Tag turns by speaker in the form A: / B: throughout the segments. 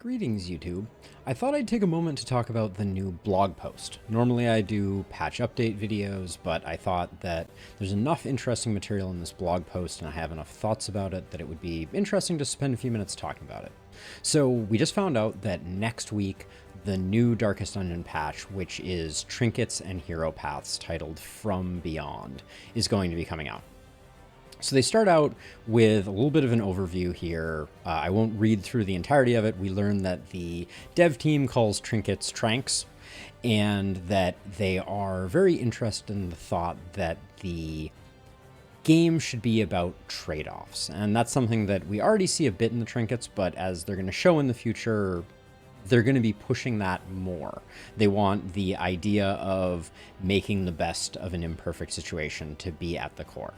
A: Greetings, YouTube. I thought I'd take a moment to talk about the new blog post. Normally I do patch update videos, but I thought that there's enough interesting material in this blog post and I have enough thoughts about it that it would be interesting to spend a few minutes talking about it. So we just found out that next week, the new Darkest Dungeon patch, which is Trinkets and Hero Paths titled From Beyond, is going to be coming out. So they start out with a little bit of an overview here. I won't read through the entirety of it. We learn that the dev team calls Trinkets Tranks, and that they are very interested in the thought that the game should be about trade-offs. And that's something that we already see a bit in the Trinkets, but as they're going to show in the future, they're going to be pushing that more. They want the idea of making the best of an imperfect situation to be at the core.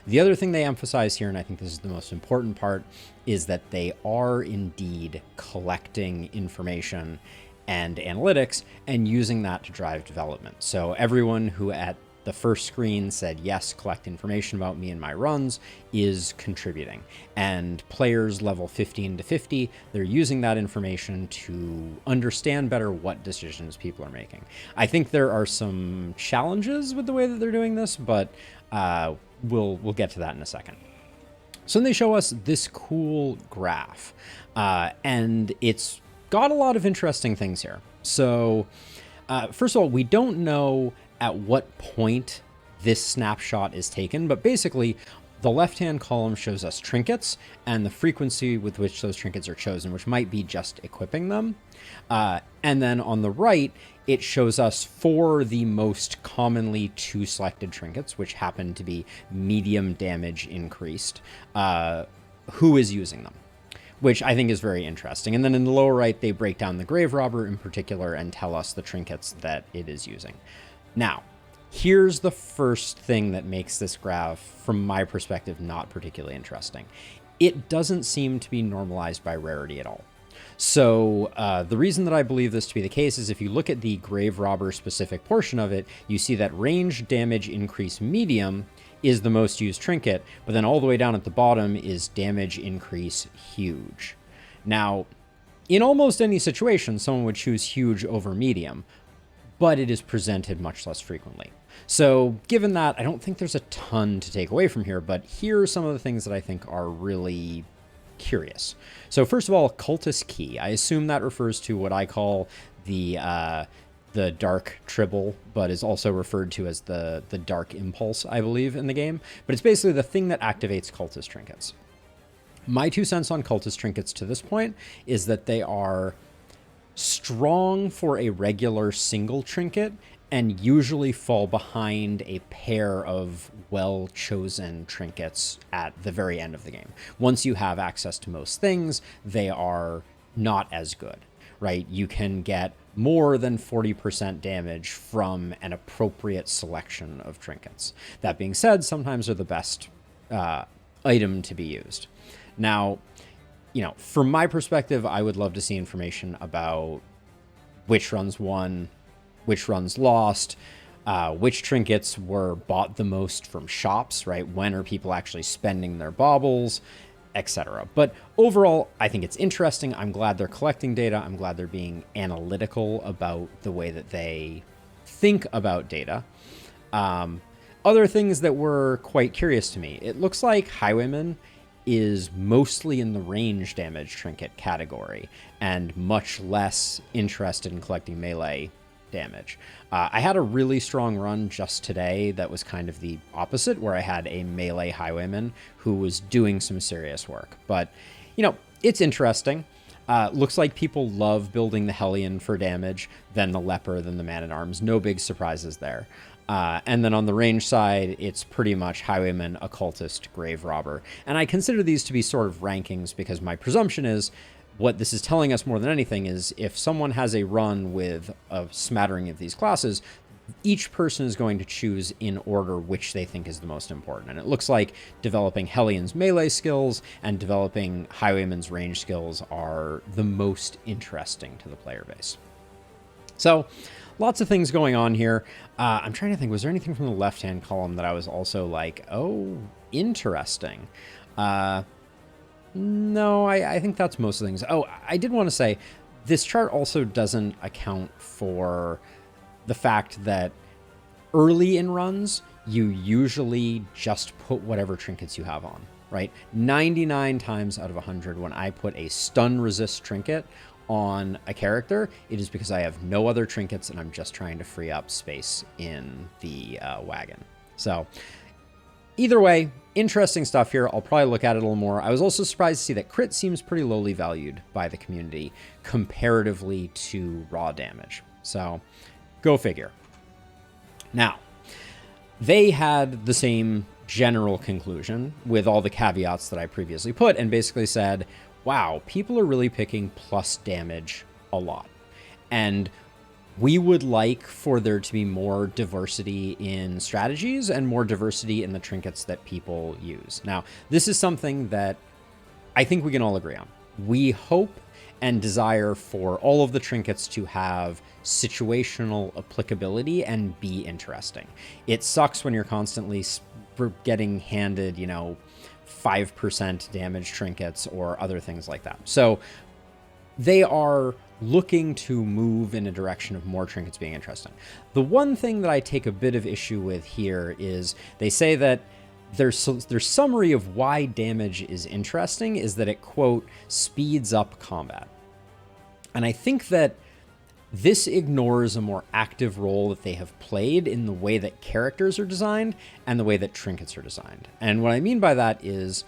A: The other thing they emphasize here, and I think this is the most important part, is that they are indeed collecting information and analytics and using that to drive development. So everyone who at the first screen said, yes, collect information about me and my runs, is contributing. And players level 15 to 50, they're using that information to understand better what decisions people are making. I think there are some challenges with the way that they're doing this, but we'll get to that in a second. So then they show us this cool graph, and it's got a lot of interesting things here. So first of all, we don't know at what point this snapshot is taken, but basically the left-hand column shows us trinkets and the frequency with which those trinkets are chosen, which might be just equipping them. And then on the right, it shows us for the most commonly two selected trinkets, which happen to be medium damage increased, who is using them, which I think is very interesting. And then in the lower right, they break down the grave robber in particular and tell us the trinkets that it is using. Now, here's the first thing that makes this graph, from my perspective, not particularly interesting. It doesn't seem to be normalized by rarity at all. So the reason that I believe this to be the case is if you look at the grave robber specific portion of it, you see that range damage increase medium is the most used trinket, but then all the way down at the bottom is damage increase huge. Now, in almost any situation, someone would choose huge over medium, but it is presented much less frequently. So given that, I don't think there's a ton to take away from here, but here are some of the things that I think are really curious. So first of all, cultist key. I assume that refers to what I call the dark tribble, but is also referred to as the dark impulse, I believe, in the game. But it's basically the thing that activates cultist trinkets. My 2 cents on cultist trinkets to this point is that they are strong for a regular single trinket and usually fall behind a pair of well-chosen trinkets at the very end of the game. Once you have access to most things, they are not as good, right? You can get more than 40% damage from an appropriate selection of trinkets. That being said, sometimes they're the best item to be used. Now, you know, from my perspective, I would love to see information about which runs won, which runs lost, which trinkets were bought the most from shops, right? When are people actually spending their baubles, etc. But overall, I think it's interesting. I'm glad they're collecting data. I'm glad they're being analytical about the way that they think about data. Other things that were quite curious to me. It looks like Highwayman is mostly in the range damage trinket category and much less interested in collecting melee damage. I had a really strong run just today that was kind of the opposite, where I had a melee highwayman who was doing some serious work. But, you know, it's interesting. Looks like people love building the Hellion for damage, then the Leper, then the Man-at-Arms. No big surprises there. And then on the range side, it's pretty much Highwayman, Occultist, Grave Robber. And I consider these to be sort of rankings because my presumption is what this is telling us more than anything is if someone has a run with a smattering of these classes, each person is going to choose in order which they think is the most important. And it looks like developing Hellion's melee skills and developing Highwayman's range skills are the most interesting to the player base. So lots of things going on here. I'm trying to think, was there anything from the left-hand column that I was also like, oh, interesting? No, I think that's most of the things. Oh, I did want to say this chart also doesn't account for the fact that early in runs, you usually just put whatever trinkets you have on, right? 99 times out of 100, when I put a stun resist trinket on a character, it is because I have no other trinkets and I'm just trying to free up space in the wagon. So either way, interesting stuff here. I'll probably look at it a little more. I was also surprised to see that crit seems pretty lowly valued by the community comparatively to raw damage. So go figure. Now, they had the same general conclusion with all the caveats that I previously put and basically said, wow, people are really picking plus damage a lot. And we would like for there to be more diversity in strategies and more diversity in the trinkets that people use. Now, this is something that I think we can all agree on. We hope and desire for all of the trinkets to have situational applicability and be interesting. It sucks when you're constantly getting handed, 5% damage trinkets or other things like that. So they are looking to move in a direction of more trinkets being interesting. The one thing that I take a bit of issue with here is they say that their summary of why damage is interesting is that it, quote, speeds up combat. And I think that this ignores a more active role that they have played in the way that characters are designed and the way that trinkets are designed. And what I mean by that is,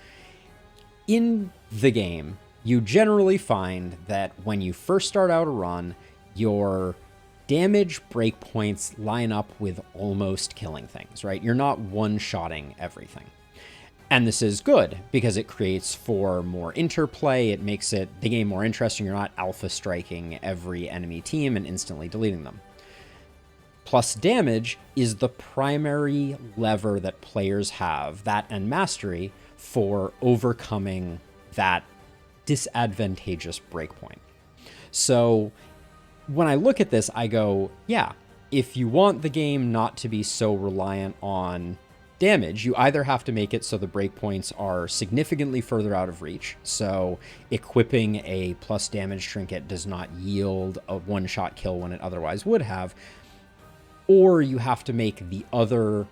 A: in the game, you generally find that when you first start out a run, your damage breakpoints line up with almost killing things, right? You're not one-shotting everything. And this is good because it creates for more interplay. It makes the game more interesting. You're not alpha striking every enemy team and instantly deleting them. Plus damage is the primary lever that players have, that and mastery, for overcoming that disadvantageous breakpoint. So when I look at this, I go, yeah, if you want the game not to be so reliant on damage, you either have to make it so the breakpoints are significantly further out of reach, so equipping a plus damage trinket does not yield a one-shot kill when it otherwise would have, or you have to make the other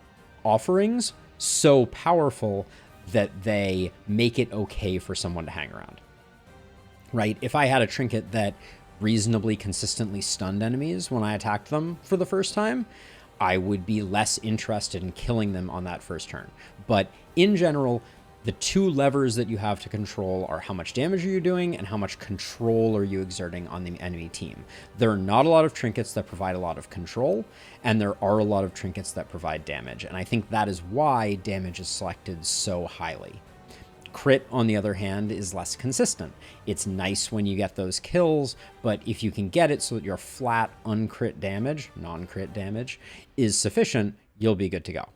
A: offerings so powerful that they make it okay for someone to hang around. Right? If I had a trinket that reasonably consistently stunned enemies when I attacked them for the first time, I would be less interested in killing them on that first turn. But in general, the two levers that you have to control are how much damage are you doing and how much control are you exerting on the enemy team. There are not a lot of trinkets that provide a lot of control, and there are a lot of trinkets that provide damage. And I think that is why damage is selected so highly. Crit, on the other hand, is less consistent. It's nice when you get those kills, but if you can get it so that your flat uncrit damage, non-crit damage, is sufficient, you'll be good to go.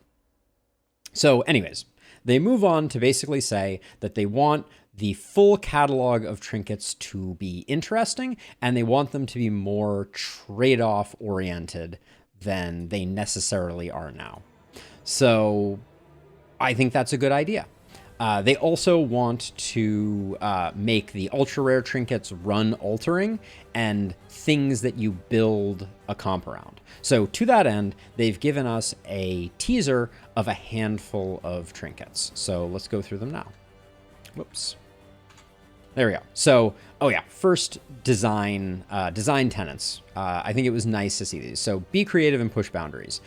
A: So anyways, they move on to basically say that they want the full catalog of trinkets to be interesting, and they want them to be more trade-off oriented than they necessarily are now. So I think that's a good idea. They also want to make the ultra rare trinkets run altering and things that you build a comp around. So to that end, they've given us a teaser of a handful of trinkets. So let's go through them now. Whoops. There we go. So, first design tenets. I think it was nice to see these. So be creative and push boundaries.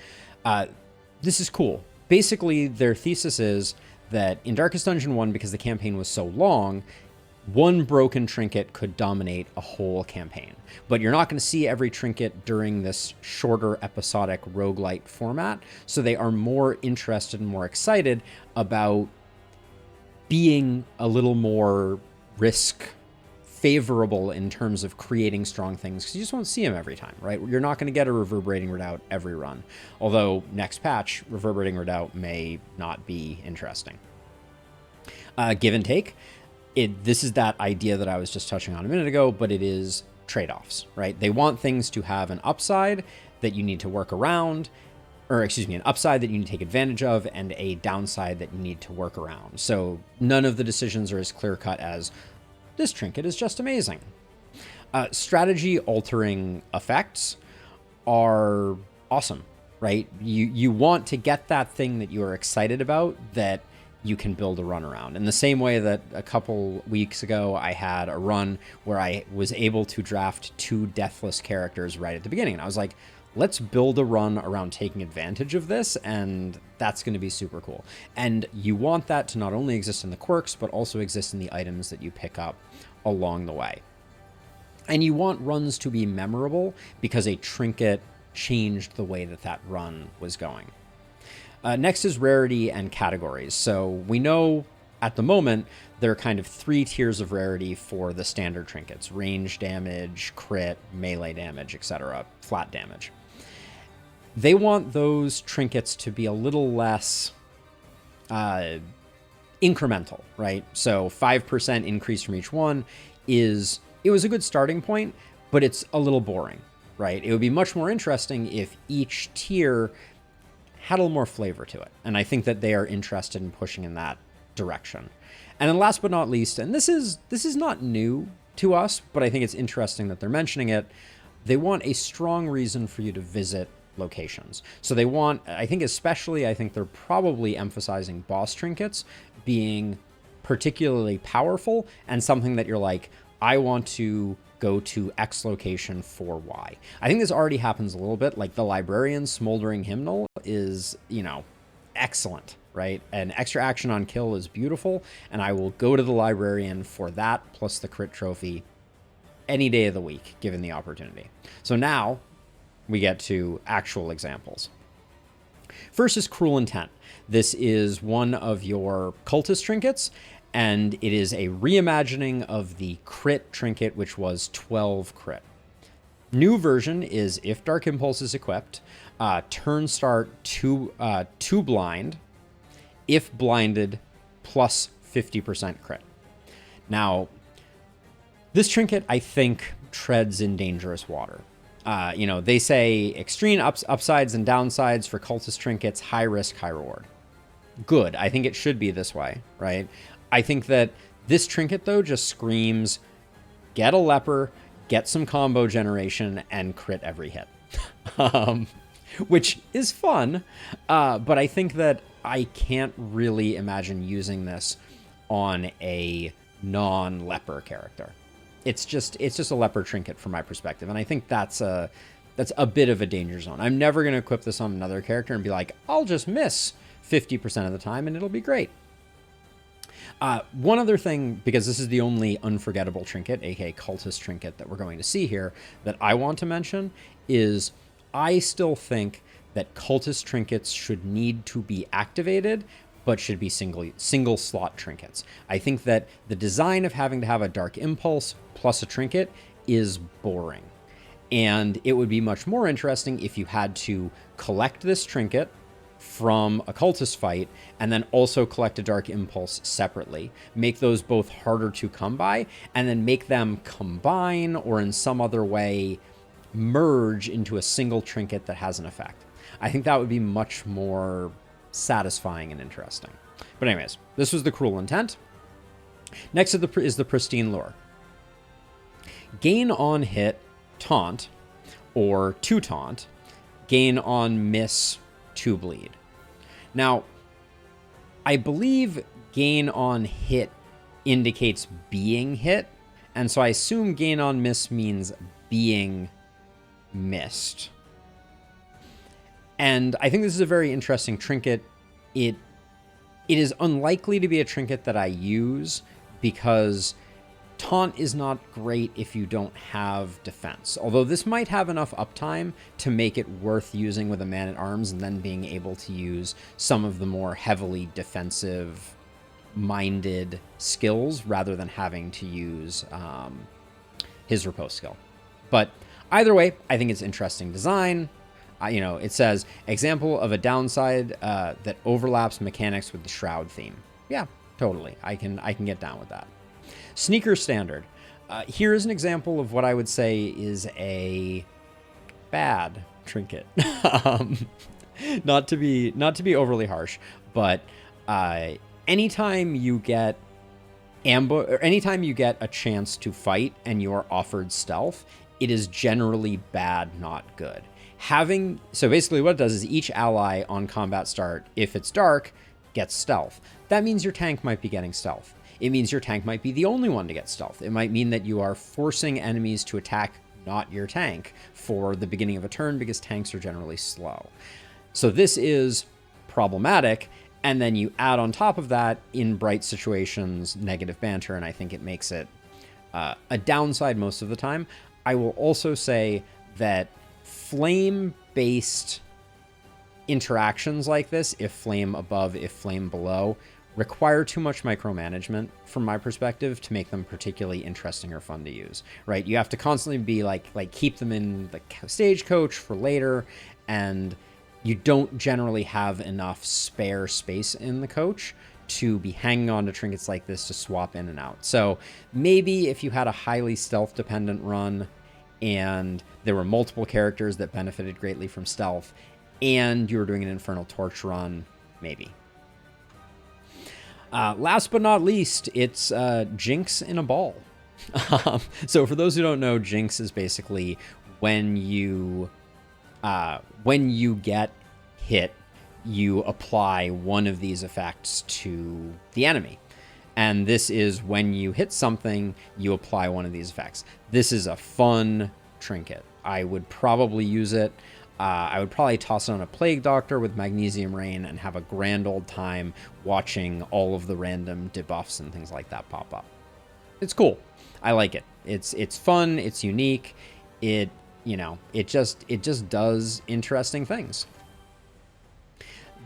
A: This is cool. Basically, their thesis is that in Darkest Dungeon 1, because the campaign was so long, one broken trinket could dominate a whole campaign. But you're not going to see every trinket during this shorter episodic roguelite format, so they are more interested and more excited about being a little more risk favorable in terms of creating strong things, because you just won't see them every time, right? You're not going to get a Reverberating Redoubt every run. Although next patch, Reverberating Redoubt may not be interesting. Give and take. This is that idea that I was just touching on a minute ago, but it is trade-offs, right? They want things to have an upside that you need to work around, or excuse me, an upside that you need to take advantage of and a downside that you need to work around. So none of the decisions are as clear cut as this trinket is just amazing. Strategy altering effects are awesome, right? You want to get that thing that you are excited about that you can build a run around. In the same way that a couple weeks ago, I had a run where I was able to draft 2 deathless characters right at the beginning. And I was like, let's build a run around taking advantage of this, and that's going to be super cool. And you want that to not only exist in the quirks, but also exist in the items that you pick up along the way. And you want runs to be memorable because a trinket changed the way that that run was going. Next is rarity and categories. So we know at the moment there are kind of 3 tiers of rarity for the standard trinkets: range damage, crit, melee damage, etc., flat damage. They want those trinkets to be a little less incremental, right? So 5% increase from each one it was a good starting point, but it's a little boring, right? It would be much more interesting if each tier had a little more flavor to it. And I think that they are interested in pushing in that direction. And then last but not least, and this is not new to us, but I think it's interesting that they're mentioning it, they want a strong reason for you to visit locations. So they want, I think they're probably emphasizing boss trinkets being particularly powerful and something that you're like, I want to go to X location for Y. I think this already happens a little bit. Like the Librarian's Smoldering Hymnal is, excellent, right? An extra action on kill is beautiful, and I will go to the Librarian for that plus the crit trophy any day of the week, given the opportunity. So now we get to actual examples. First is Cruel Intent. This is one of your cultist trinkets, and it is a reimagining of the crit trinket, which was 12 crit. New version is if Dark Impulse is equipped, turn start 2 blind, if blinded, plus 50% crit. Now, this trinket, I think, treads in dangerous water. They say extreme upsides and downsides for cultist trinkets, high risk, high reward. Good. I think it should be this way, right? I think that this trinket, though, just screams, get a leper, get some combo generation, and crit every hit. Which is fun, but I think that I can't really imagine using this on a non-leper character. It's just a leper trinket from my perspective, and I think that's a bit of a danger zone. I'm never going to equip this on another character and be like, I'll just miss 50% of the time and it'll be great. One other thing, because this is the only unforgettable trinket, aka cultist trinket, that we're going to see here, that I want to mention is I still think that cultist trinkets should need to be activated, but should be single slot trinkets. I think that the design of having to have a Dark Impulse plus a trinket is boring. And it would be much more interesting if you had to collect this trinket from a cultist fight and then also collect a Dark Impulse separately, make those both harder to come by, and then make them combine or in some other way merge into a single trinket that has an effect. I think that would be much more satisfying and interesting. But anyways, this was the Cruel Intent. Next is the Pristine Lure. Gain on hit, taunt, or to taunt. Gain on miss, to bleed. Now, I believe gain on hit indicates being hit, and so I assume gain on miss means being missed. And I think this is a very interesting trinket. It is unlikely to be a trinket that I use because taunt is not great if you don't have defense. Although this might have enough uptime to make it worth using with a man-at-arms and then being able to use some of the more heavily defensive-minded skills rather than having to use his riposte skill. But either way, I think it's interesting design. It says, example of a downside that overlaps mechanics with the Shroud theme. Yeah, totally. I can get down with that. Sneaker Standard. Here is an example of what I would say is a bad trinket. not to be overly harsh, but anytime you get or anytime you get a chance to fight and you're offered stealth, it is generally bad, not good. So basically what it does is each ally on combat start, if it's dark, gets stealth. That means your tank might be getting stealth. It means your tank might be the only one to get stealth. It might mean that you are forcing enemies to attack not your tank for the beginning of a turn, because tanks are generally slow. So this is problematic. And then you add on top of that, in bright situations, negative banter, and I think it makes it a downside most of the time. I will also say that flame-based interactions like this, if flame above, if flame below, require too much micromanagement from my perspective to make them particularly interesting or fun to use, right? You have to constantly be like keep them in the stagecoach for later, and you don't generally have enough spare space in the coach to be hanging on to trinkets like this to swap in and out. So maybe if you had a highly stealth dependent run and there were multiple characters that benefited greatly from stealth and you were doing an Infernal Torch run, maybe. Last but not least, it's Jinx in a ball. So for those who don't know, Jinx is basically when you get hit, you apply one of these effects to the enemy. And this is when you hit something, you apply one of these effects. This is a fun trinket. I would probably use it. I would probably toss it on a Plague Doctor with Magnesium Rain and have a grand old time watching all of the random debuffs and things like that pop up. It's cool. I like it. It's fun. It's unique. It just does interesting things.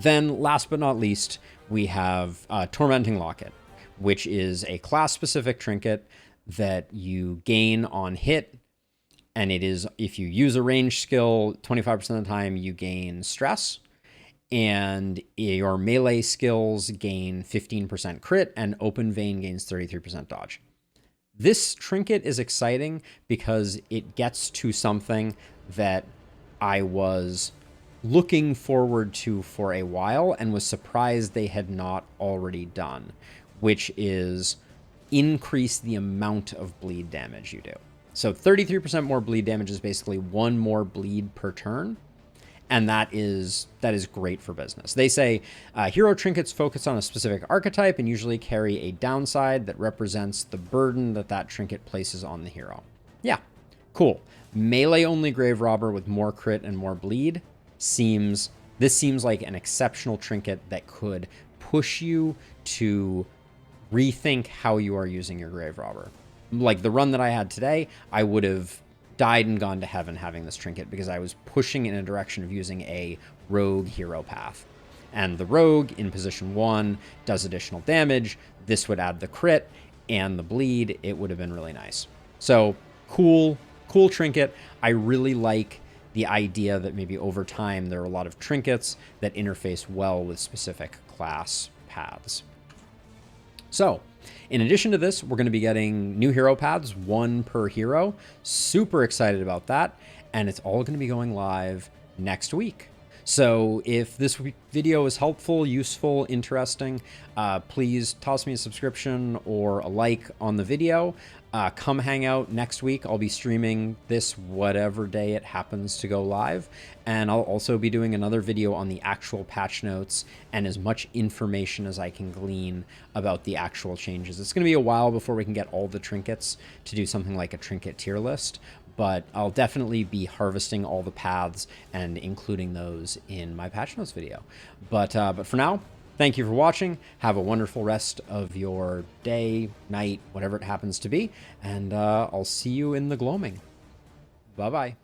A: Then last but not least, we have Tormenting Locket, which is a class-specific trinket that you gain on hit. And it is, if you use a range skill, 25% of the time you gain stress. And your melee skills gain 15% crit, and Open Vein gains 33% dodge. This trinket is exciting because it gets to something that I was looking forward to for a while and was surprised they had not already done, which is increase the amount of bleed damage you do. So 33% more bleed damage is basically one more bleed per turn. And that is great for business. They say hero trinkets focus on a specific archetype and usually carry a downside that represents the burden that trinket places on the hero. Yeah, cool. Melee only Grave Robber with more crit and more bleed seems like an exceptional trinket that could push you to rethink how you are using your Grave Robber. Like the run that I had today, I would have died and gone to heaven having this trinket because I was pushing in a direction of using a rogue hero path. And the rogue in position 1 does additional damage. This would add the crit and the bleed. It would have been really nice. So cool trinket. I really like the idea that maybe over time there are a lot of trinkets that interface well with specific class paths. So in addition to this, we're going to be getting new hero paths, 1 per hero. Super excited about that. And it's all going to be going live next week. So if this video is helpful, useful, interesting, please toss me a subscription or a like on the video. Come hang out next week. I'll be streaming this whatever day it happens to go live. And I'll also be doing another video on the actual patch notes and as much information as I can glean about the actual changes. It's going to be a while before we can get all the trinkets to do something like a trinket tier list, but I'll definitely be harvesting all the paths and including those in my patch notes video. But for now, thank you for watching. Have a wonderful rest of your day, night, whatever it happens to be. And I'll see you in the gloaming. Bye-bye.